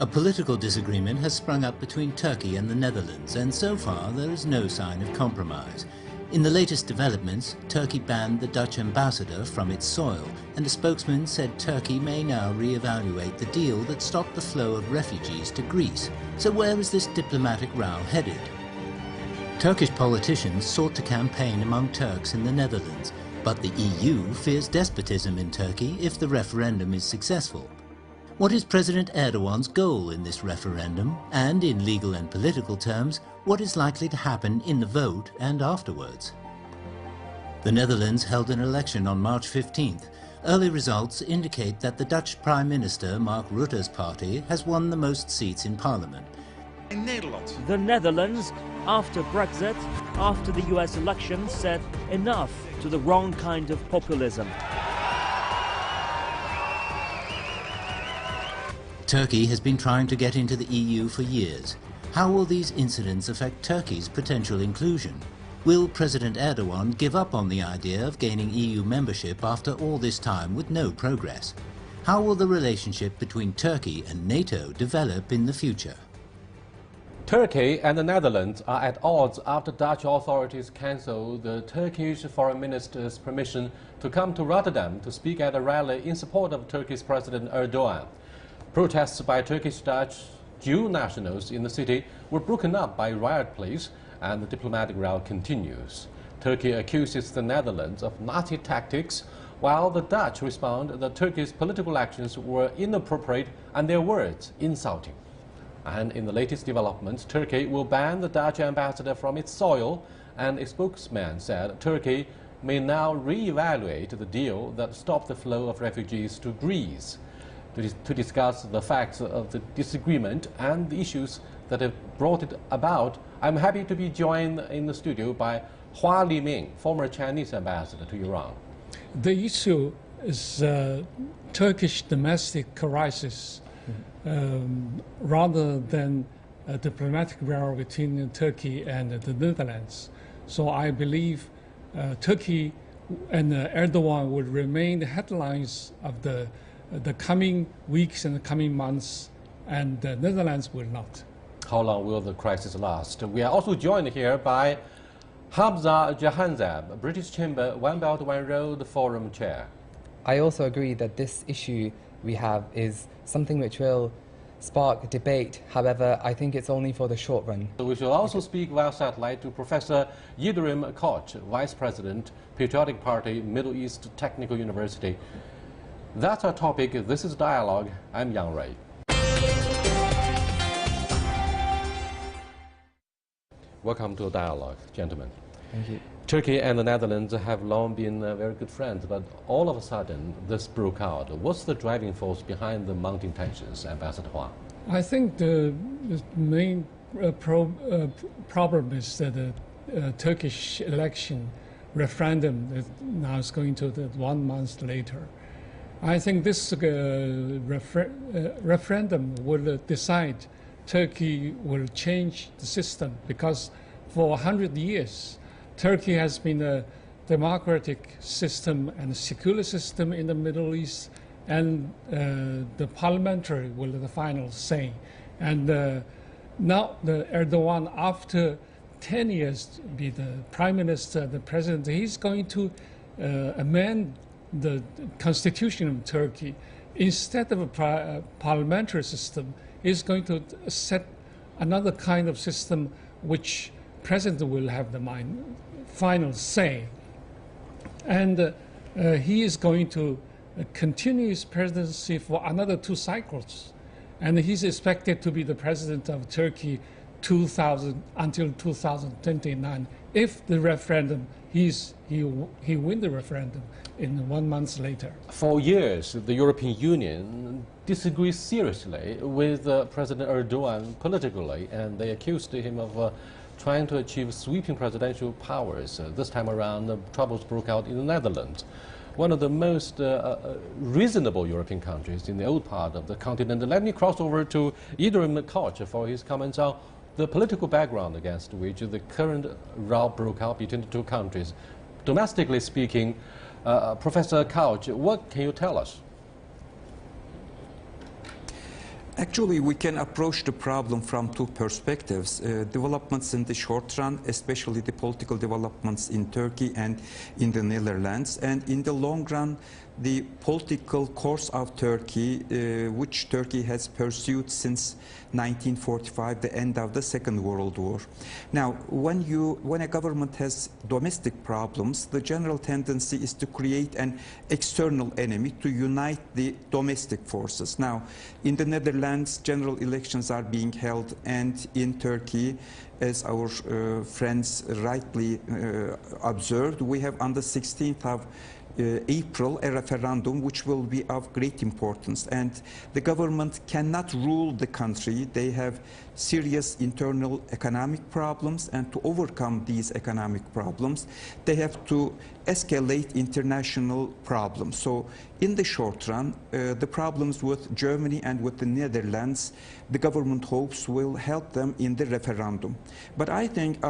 A political disagreement has sprung up between Turkey and the Netherlands, and so far there is no sign of compromise. In the latest developments, Turkey banned the Dutch ambassador from its soil, and a spokesman said Turkey may now re-evaluate the deal that stopped the flow of refugees to Greece. So where is this diplomatic row headed? Turkish politicians sought to campaign among Turks in the Netherlands, but the EU fears despotism in Turkey if the referendum is successful. What is President Erdogan's goal in this referendum, and in legal and political terms, what is likely to happen in the vote and afterwards? The Netherlands held an election on March 15th. Early results indicate that the Dutch Prime Minister Mark Rutte's party has won the most seats in Parliament. In Nederland. The Netherlands, after Brexit, after the US election, said enough to the wrong kind of populism. Turkey has been trying to get into the EU for years. How will these incidents affect Turkey's potential inclusion? Will President Erdogan give up on the idea of gaining EU membership after all this time with no progress? How will the relationship between Turkey and NATO develop in the future? Turkey and the Netherlands are at odds after Dutch authorities cancelled the Turkish foreign minister's permission to come to Rotterdam to speak at a rally in support of Turkey's President Erdogan. Protests by Turkish-Dutch Jew nationals in the city were broken up by riot police, and the diplomatic row continues. Turkey accuses the Netherlands of Nazi tactics, while the Dutch respond that Turkey's political actions were inappropriate and their words insulting. And in the latest developments, Turkey will ban the Dutch ambassador from its soil, and a spokesman said Turkey may now re-evaluate the deal that stopped the flow of refugees to Greece. To discuss the facts of the disagreement and the issues that have brought it about, I'm happy to be joined in the studio by Hua Liming, former Chinese ambassador to Iran. The issue is Turkish domestic crisis rather than a diplomatic row between Turkey and the Netherlands. So I believe Turkey and Erdogan will remain the headlines of the coming weeks and the coming months, and the Netherlands will not. How long will the crisis last? We are also joined here by Hamza Jahanzeb, British Chamber One Belt One Road Forum Chair. I also agree that this issue we have is something which will spark debate. However, I think it's only for the short run. We shall also speak via satellite to Professor Yıldırım Koç, Vice President, Patriotic Party, Middle East Technical University. That's our topic. This is Dialogue. I'm Yang Rui. Welcome to Dialogue, gentlemen. Thank you. Turkey and the Netherlands have long been very good friends, but all of a sudden this broke out. What's the driving force behind the mounting tensions, Ambassador Hua? I think the main problem is that the Turkish election referendum that now is going to 1 month later. I think this referendum will decide Turkey will change the system, because for 100 years Turkey has been a democratic system and a secular system in the Middle East, and the parliamentary will have the final say. And now the Erdogan, after 10 years be the prime minister, the president, he's going to amend the constitution of Turkey. Instead of a parliamentary system, is going to set another kind of system which president will have the final say. And he is going to continue his presidency for another 2 cycles. And he's expected to be the president of Turkey until 2029. If the referendum, he win the referendum in 1 month later. For years, the European Union disagrees seriously with President Erdogan politically, and they accused him of trying to achieve sweeping presidential powers. This time around, troubles broke out in the Netherlands, one of the most reasonable European countries in the old part of the continent. Let me cross over to Yıldırım Koç for his comments on the political background against which the current row broke out between the two countries. Domestically speaking, Professor Koç, what can you tell us? Actually, we can approach the problem from two perspectives. Developments in the short run, especially the political developments in Turkey and in the Netherlands, and in the long run, the political course of Turkey, which Turkey has pursued since 1945, the end of the Second World War. Now, when a government has domestic problems, the general tendency is to create an external enemy to unite the domestic forces. Now, in the Netherlands, general elections are being held, and in Turkey, as our friends rightly observed, we have on the 16th of April a referendum which will be of great importance, and the government cannot rule the country. They have serious internal economic problems, and to overcome these economic problems they have to escalate international problems. So in the short run, the problems with Germany and with the Netherlands, the government hopes will help them in the referendum. But I think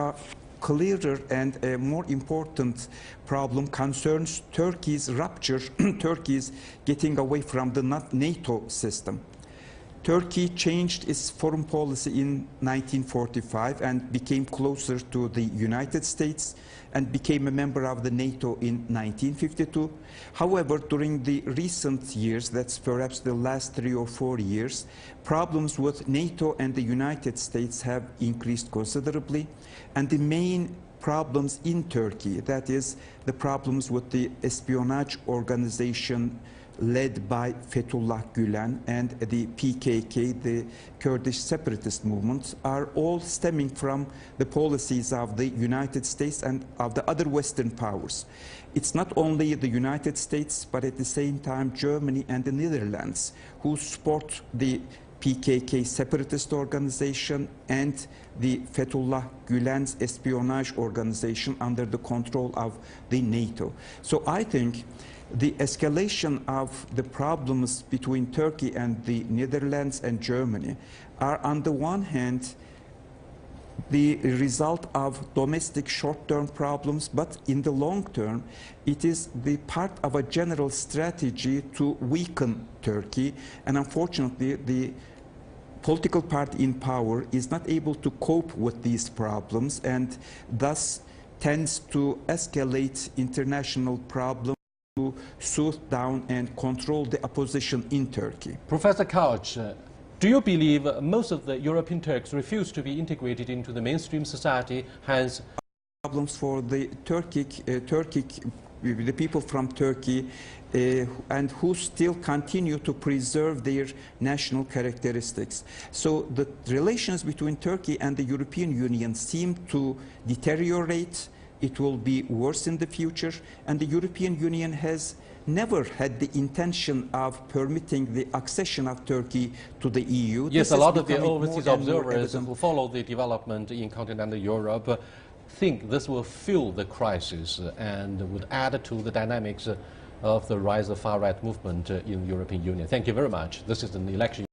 clearer and a more important problem concerns Turkey's rupture, Turkey's getting away from the NATO system. Turkey changed its foreign policy in 1945 and became closer to the United States and became a member of the NATO in 1952. However, during the recent years, that's perhaps the last 3 or 4 years, problems with NATO and the United States have increased considerably, and the main problems in Turkey, that is the problems with the espionage organization led by Fethullah Gülen and the PKK, the Kurdish separatist movement, are all stemming from the policies of the United States and of the other Western powers. It's not only the United States, but at the same time Germany and the Netherlands who support the PKK separatist organization and the Fethullah Gülen's espionage organization under the control of the NATO. So I think the escalation of the problems between Turkey and the Netherlands and Germany are, on the one hand, the result of domestic short-term problems, but in the long term, it is the part of a general strategy to weaken Turkey. And unfortunately, the political party in power is not able to cope with these problems and thus tends to escalate international problems to soothe down and control the opposition in Turkey. Professor Koç, do you believe most of the European Turks refuse to be integrated into the mainstream society, hence problems for the the people from Turkey and who still continue to preserve their national characteristics. So the relations between Turkey and the European Union seem to deteriorate. It will be worse in the future, and the European Union has never had the intention of permitting the accession of Turkey to the EU. Yes, a lot of the overseas observers who follow the development in continental Europe think this will fuel the crisis and would add to the dynamics of the rise of far-right movement in the European Union. Thank you very much. This is an election.